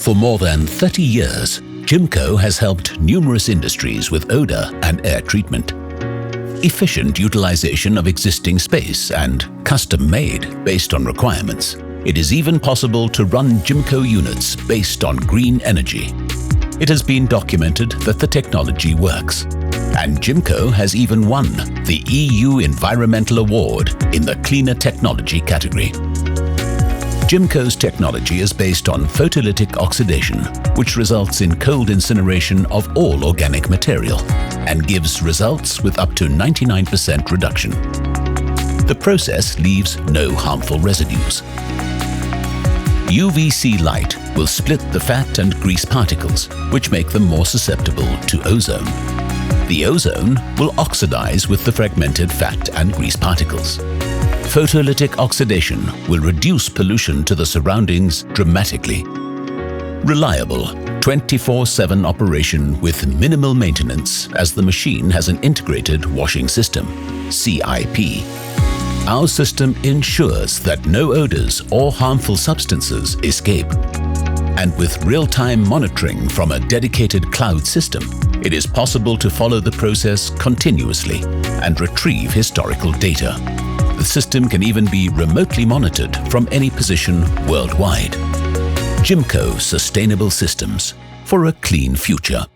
For more than 30 years, JIMCO has helped numerous industries with odor and air treatment. Efficient utilization of existing space and custom-made based on requirements. It is even possible to run JIMCO units based on green energy. It has been documented that the technology works. And JIMCO has even won the EU Environmental Award in the Cleaner Technology category. JIMCO's technology is based on photolytic oxidation, which results in cold incineration of all organic material and gives results with up to 99% reduction. The process leaves no harmful residues. UVC light will split the fat and grease particles, which make them more susceptible to ozone. The ozone will oxidize with the fragmented fat and grease particles. Photolytic oxidation will reduce pollution to the surroundings dramatically. Reliable 24/7 operation with minimal maintenance as the machine has an integrated washing system, CIP. Our system ensures that no odors or harmful substances escape. And with real-time monitoring from a dedicated cloud system, it is possible to follow the process continuously and retrieve historical data. The system can even be remotely monitored from any position worldwide. JIMCO Sustainable Systems for a clean future.